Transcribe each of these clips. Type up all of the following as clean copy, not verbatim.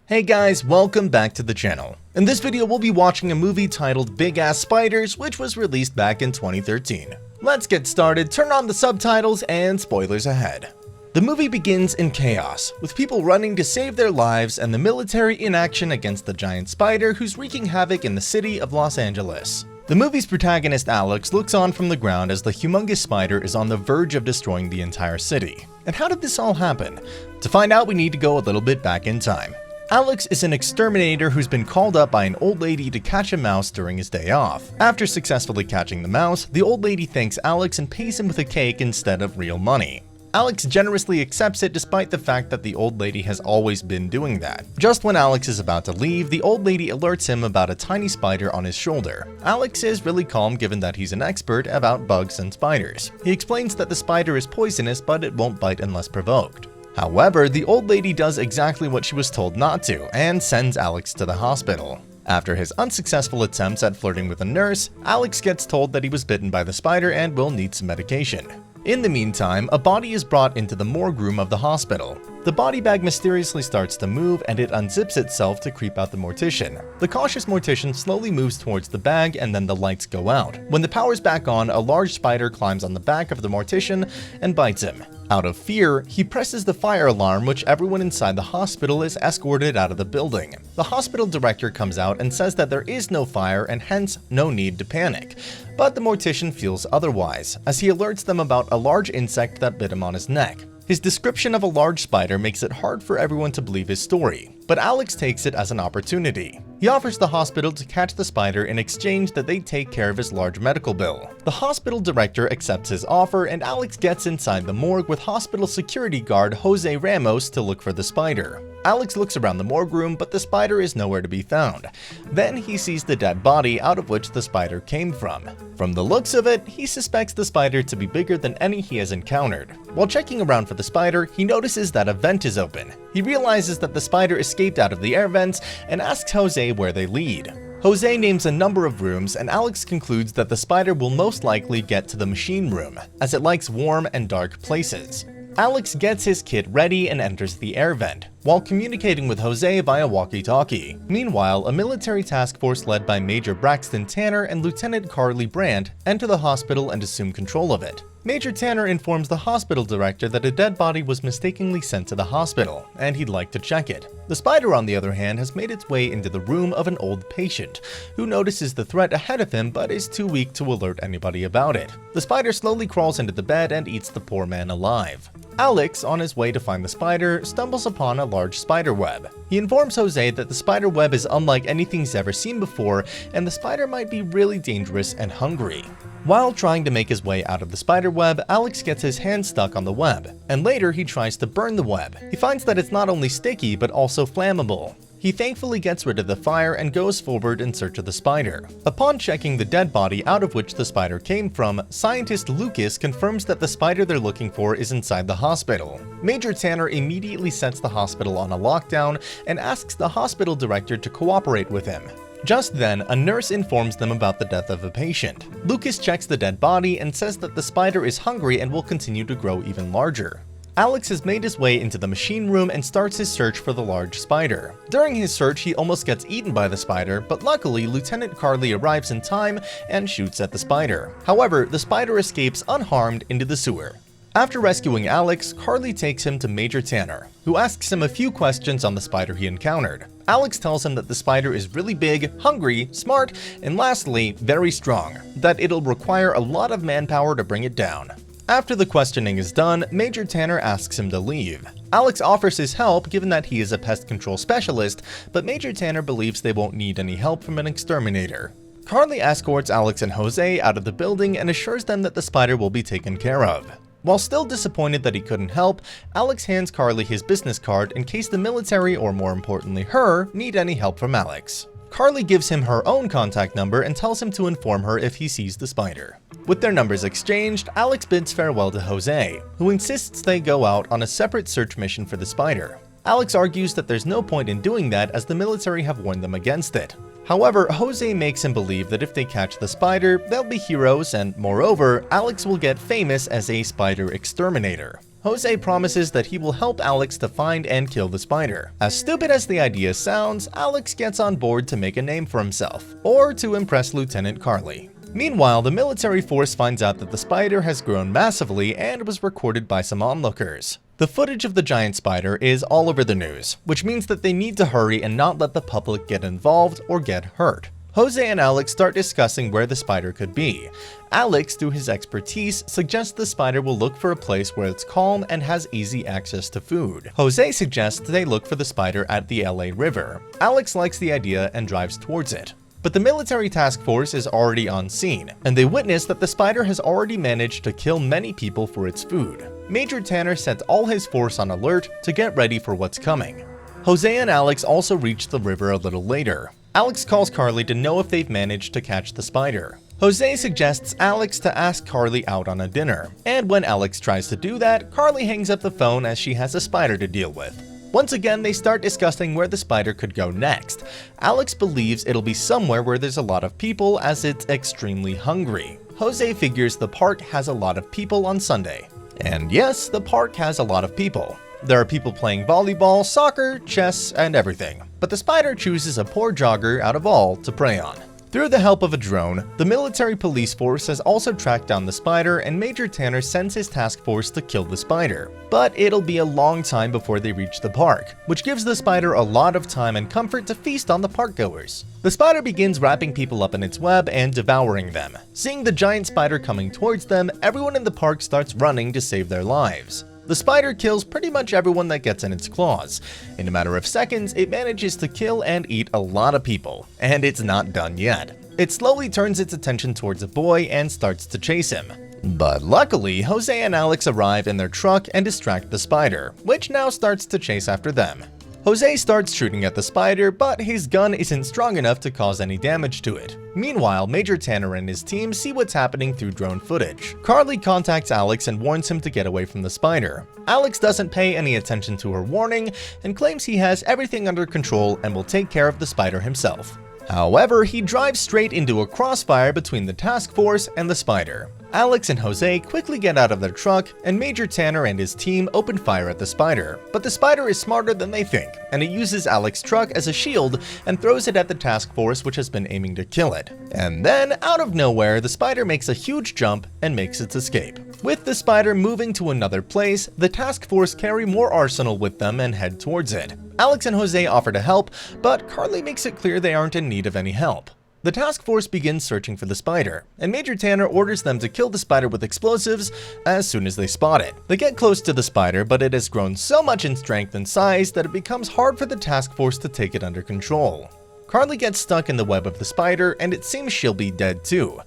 Hey guys, welcome back to the channel. In this video we'll be watching a movie titled Big Ass Spiders, which was released back in 2013. Let's get started, turn on the subtitles, and spoilers ahead. The movie begins in chaos, with people running to save their lives and the military in action against the giant spider who's wreaking havoc in the city of Los Angeles. The movie's protagonist Alex looks on from the ground as the humongous spider is on the verge of destroying the entire city. And how did this all happen? To find out, we need to go a little bit back in time. Alex is an exterminator who's been called up by an old lady to catch a mouse during his day off. After successfully catching the mouse, the old lady thanks Alex and pays him with a cake instead of real money. Alex generously accepts it despite the fact that the old lady has always been doing that. Just when Alex is about to leave, the old lady alerts him about a tiny spider on his shoulder. Alex is really calm given that he's an expert about bugs and spiders. He explains that the spider is poisonous but it won't bite unless provoked. However, the old lady does exactly what she was told not to and sends Alex to the hospital. After his unsuccessful attempts at flirting with a nurse, Alex gets told that he was bitten by the spider and will need some medication. In the meantime, a body is brought into the morgue room of the hospital. The body bag mysteriously starts to move and it unzips itself to creep out the mortician. The cautious mortician slowly moves towards the bag and then the lights go out. When the power's back on, a large spider climbs on the back of the mortician and bites him. Out of fear, he presses the fire alarm, which everyone inside the hospital is escorted out of the building. The hospital director comes out and says that there is no fire and hence no need to panic. But the mortician feels otherwise, as he alerts them about a large insect that bit him on his neck. His description of a large spider makes it hard for everyone to believe his story, but Alex takes it as an opportunity. He offers the hospital to catch the spider in exchange that they take care of his large medical bill. The hospital director accepts his offer and Alex gets inside the morgue with hospital security guard Jose Ramos to look for the spider. Alex looks around the morgue room, but the spider is nowhere to be found. Then he sees the dead body out of which the spider came from. From the looks of it, he suspects the spider to be bigger than any he has encountered. While checking around for the spider, he notices that a vent is open. He realizes that the spider escaped out of the air vents and asks Jose where they lead. Jose names a number of rooms and Alex concludes that the spider will most likely get to the machine room, as it likes warm and dark places. Alex gets his kit ready and enters the air vent, while communicating with Jose via walkie-talkie. Meanwhile, a military task force led by Major Braxton Tanner and Lieutenant Carly Brandt enter the hospital and assume control of it. Major Tanner informs the hospital director that a dead body was mistakenly sent to the hospital, and he'd like to check it. The spider, on the other hand, has made its way into the room of an old patient, who notices the threat ahead of him but is too weak to alert anybody about it. The spider slowly crawls into the bed and eats the poor man alive. Alex, on his way to find the spider, stumbles upon a large spider web. He informs Jose that the spider web is unlike anything he's ever seen before, and the spider might be really dangerous and hungry. While trying to make his way out of the spider web, Alex gets his hand stuck on the web, and later he tries to burn the web. He finds that it's not only sticky but also flammable. He thankfully gets rid of the fire and goes forward in search of the spider. Upon checking the dead body out of which the spider came from, scientist Lucas confirms that the spider they're looking for is inside the hospital. Major Tanner immediately sets the hospital on a lockdown and asks the hospital director to cooperate with him. Just then, a nurse informs them about the death of a patient. Lucas checks the dead body and says that the spider is hungry and will continue to grow even larger. Alex has made his way into the machine room and starts his search for the large spider. During his search, he almost gets eaten by the spider, but luckily Lieutenant Carly arrives in time and shoots at the spider. However, the spider escapes unharmed into the sewer. After rescuing Alex, Carly takes him to Major Tanner, who asks him a few questions on the spider he encountered. Alex tells him that the spider is really big, hungry, smart, and lastly, very strong, that it'll require a lot of manpower to bring it down. After the questioning is done, Major Tanner asks him to leave. Alex offers his help given that he is a pest control specialist, but Major Tanner believes they won't need any help from an exterminator. Carly escorts Alex and Jose out of the building and assures them that the spider will be taken care of. While still disappointed that he couldn't help, Alex hands Carly his business card in case the military, or more importantly her, need any help from Alex. Carly gives him her own contact number and tells him to inform her if he sees the spider. With their numbers exchanged, Alex bids farewell to Jose, who insists they go out on a separate search mission for the spider. Alex argues that there's no point in doing that as the military have warned them against it. However, Jose makes him believe that if they catch the spider, they'll be heroes and, moreover, Alex will get famous as a spider exterminator. Jose promises that he will help Alex to find and kill the spider. As stupid as the idea sounds, Alex gets on board to make a name for himself, or to impress Lieutenant Carly. Meanwhile, the military force finds out that the spider has grown massively and was recorded by some onlookers. The footage of the giant spider is all over the news, which means that they need to hurry and not let the public get involved or get hurt. Jose and Alex start discussing where the spider could be. Alex, through his expertise, suggests the spider will look for a place where it's calm and has easy access to food. Jose suggests they look for the spider at the LA River. Alex likes the idea and drives towards it. But the military task force is already on scene, and they witness that the spider has already managed to kill many people for its food. Major Tanner sets all his force on alert to get ready for what's coming. Jose and Alex also reach the river a little later. Alex calls Carly to know if they've managed to catch the spider. Jose suggests Alex to ask Carly out on a dinner, and when Alex tries to do that, Carly hangs up the phone as she has a spider to deal with. Once again, they start discussing where the spider could go next. Alex believes it'll be somewhere where there's a lot of people as it's extremely hungry. Jose figures the park has a lot of people on Sunday. And yes, the park has a lot of people. There are people playing volleyball, soccer, chess, and everything. But the spider chooses a poor jogger out of all to prey on. Through the help of a drone, the military police force has also tracked down the spider, and Major Tanner sends his task force to kill the spider. But it'll be a long time before they reach the park, which gives the spider a lot of time and comfort to feast on the parkgoers. The spider begins wrapping people up in its web and devouring them. Seeing the giant spider coming towards them, everyone in the park starts running to save their lives. The spider kills pretty much everyone that gets in its claws. In a matter of seconds, it manages to kill and eat a lot of people. And it's not done yet. It slowly turns its attention towards a boy and starts to chase him. But luckily, Jose and Alex arrive in their truck and distract the spider, which now starts to chase after them. Jose starts shooting at the spider, but his gun isn't strong enough to cause any damage to it. Meanwhile, Major Tanner and his team see what's happening through drone footage. Carly contacts Alex and warns him to get away from the spider. Alex doesn't pay any attention to her warning and claims he has everything under control and will take care of the spider himself. However, he drives straight into a crossfire between the task force and the spider. Alex and Jose quickly get out of their truck, and Major Tanner and his team open fire at the spider. But the spider is smarter than they think, and it uses Alex's truck as a shield and throws it at the task force, which has been aiming to kill it. And then, out of nowhere, the spider makes a huge jump and makes its escape. With the spider moving to another place, the task force carry more arsenal with them and head towards it. Alex and Jose offer to help, but Carly makes it clear they aren't in need of any help. The task force begins searching for the spider, and Major Tanner orders them to kill the spider with explosives as soon as they spot it. They get close to the spider, but it has grown so much in strength and size that it becomes hard for the task force to take it under control. Carly gets stuck in the web of the spider, and it seems she'll be dead too.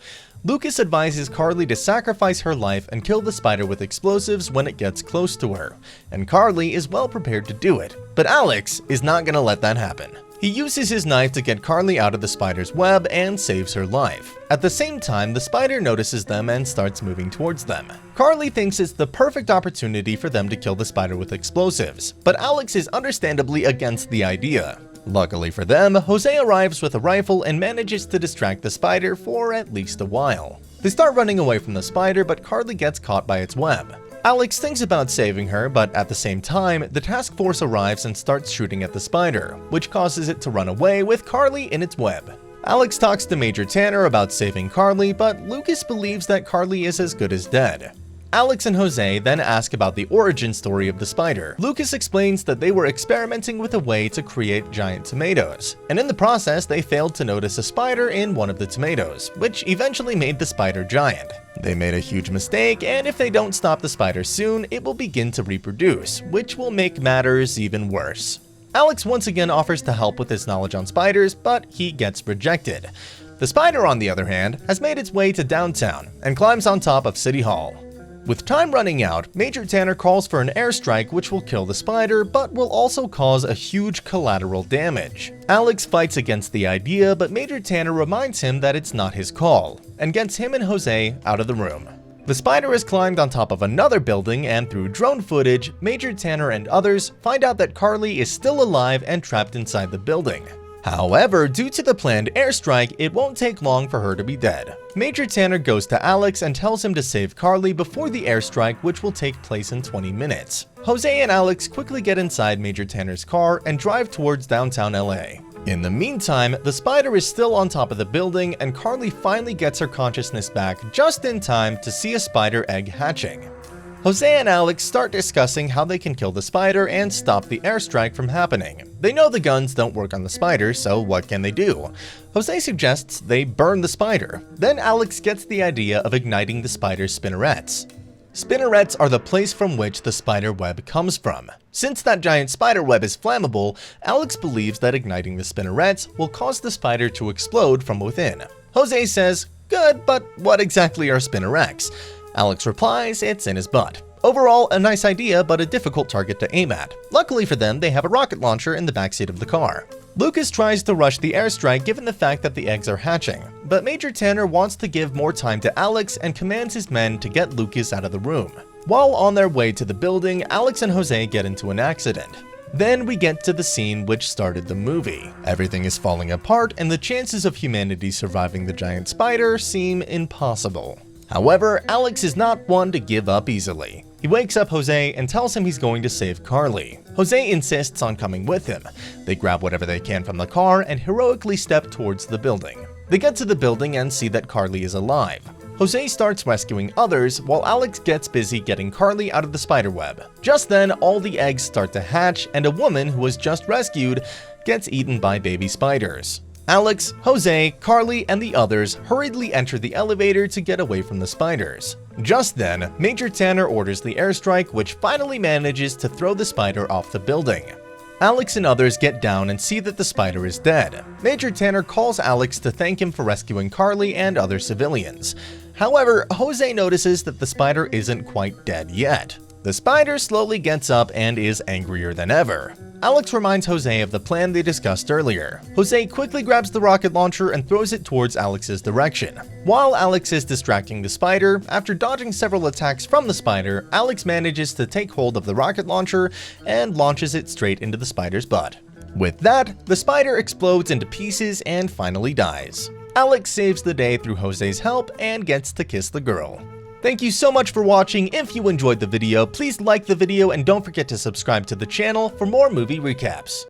Lucas advises Carly to sacrifice her life and kill the spider with explosives when it gets close to her, and Carly is well prepared to do it. But Alex is not gonna let that happen. He uses his knife to get Carly out of the spider's web and saves her life. At the same time, the spider notices them and starts moving towards them. Carly thinks it's the perfect opportunity for them to kill the spider with explosives, but Alex is understandably against the idea. Luckily for them, Jose arrives with a rifle and manages to distract the spider for at least a while. They start running away from the spider, but Carly gets caught by its web. Alex thinks about saving her, but at the same time, the task force arrives and starts shooting at the spider, which causes it to run away with Carly in its web. Alex talks to Major Tanner about saving Carly, but Lucas believes that Carly is as good as dead. Alex and Jose then ask about the origin story of the spider. Lucas explains that they were experimenting with a way to create giant tomatoes, and in the process they failed to notice a spider in one of the tomatoes, which eventually made the spider giant. They made a huge mistake, and if they don't stop the spider soon, it will begin to reproduce, which will make matters even worse. Alex once again offers to help with his knowledge on spiders, but he gets rejected. The spider, on the other hand, has made its way to downtown and climbs on top of City Hall. With time running out, Major Tanner calls for an airstrike which will kill the spider, but will also cause a huge collateral damage. Alex fights against the idea, but Major Tanner reminds him that it's not his call, and gets him and Jose out of the room. The spider has climbed on top of another building, and through drone footage, Major Tanner and others find out that Carly is still alive and trapped inside the building. However, due to the planned airstrike, it won't take long for her to be dead. Major Tanner goes to Alex and tells him to save Carly before the airstrike, which will take place in 20 minutes. Jose and Alex quickly get inside Major Tanner's car and drive towards downtown LA. In the meantime, the spider is still on top of the building and Carly finally gets her consciousness back just in time to see a spider egg hatching. Jose and Alex start discussing how they can kill the spider and stop the airstrike from happening. They know the guns don't work on the spider, so what can they do? Jose suggests they burn the spider. Then Alex gets the idea of igniting the spider's spinnerets. Spinnerets are the place from which the spider web comes from. Since that giant spider web is flammable, Alex believes that igniting the spinnerets will cause the spider to explode from within. Jose says, "Good, but what exactly are spinnerets?" Alex replies it's in his butt. Overall, a nice idea, but a difficult target to aim at. Luckily for them, they have a rocket launcher in the backseat of the car. Lucas tries to rush the airstrike given the fact that the eggs are hatching, but Major Tanner wants to give more time to Alex and commands his men to get Lucas out of the room. While on their way to the building, Alex and Jose get into an accident. Then we get to the scene which started the movie. Everything is falling apart and the chances of humanity surviving the giant spider seem impossible. However, Alex is not one to give up easily. He wakes up Jose and tells him he's going to save Carly. Jose insists on coming with him. They grab whatever they can from the car and heroically step towards the building. They get to the building and see that Carly is alive. Jose starts rescuing others while Alex gets busy getting Carly out of the spiderweb. Just then, all the eggs start to hatch and a woman who was just rescued gets eaten by baby spiders. Alex, Jose, Carly, and the others hurriedly enter the elevator to get away from the spiders. Just then, Major Tanner orders the airstrike, which finally manages to throw the spider off the building. Alex and others get down and see that the spider is dead. Major Tanner calls Alex to thank him for rescuing Carly and other civilians. However, Jose notices that the spider isn't quite dead yet. The spider slowly gets up and is angrier than ever. Alex reminds Jose of the plan they discussed earlier. Jose quickly grabs the rocket launcher and throws it towards Alex's direction. While Alex is distracting the spider, after dodging several attacks from the spider, Alex manages to take hold of the rocket launcher and launches it straight into the spider's butt. With that, the spider explodes into pieces and finally dies. Alex saves the day through Jose's help and gets to kiss the girl. Thank you so much for watching. If you enjoyed the video, please like the video and don't forget to subscribe to the channel for more movie recaps.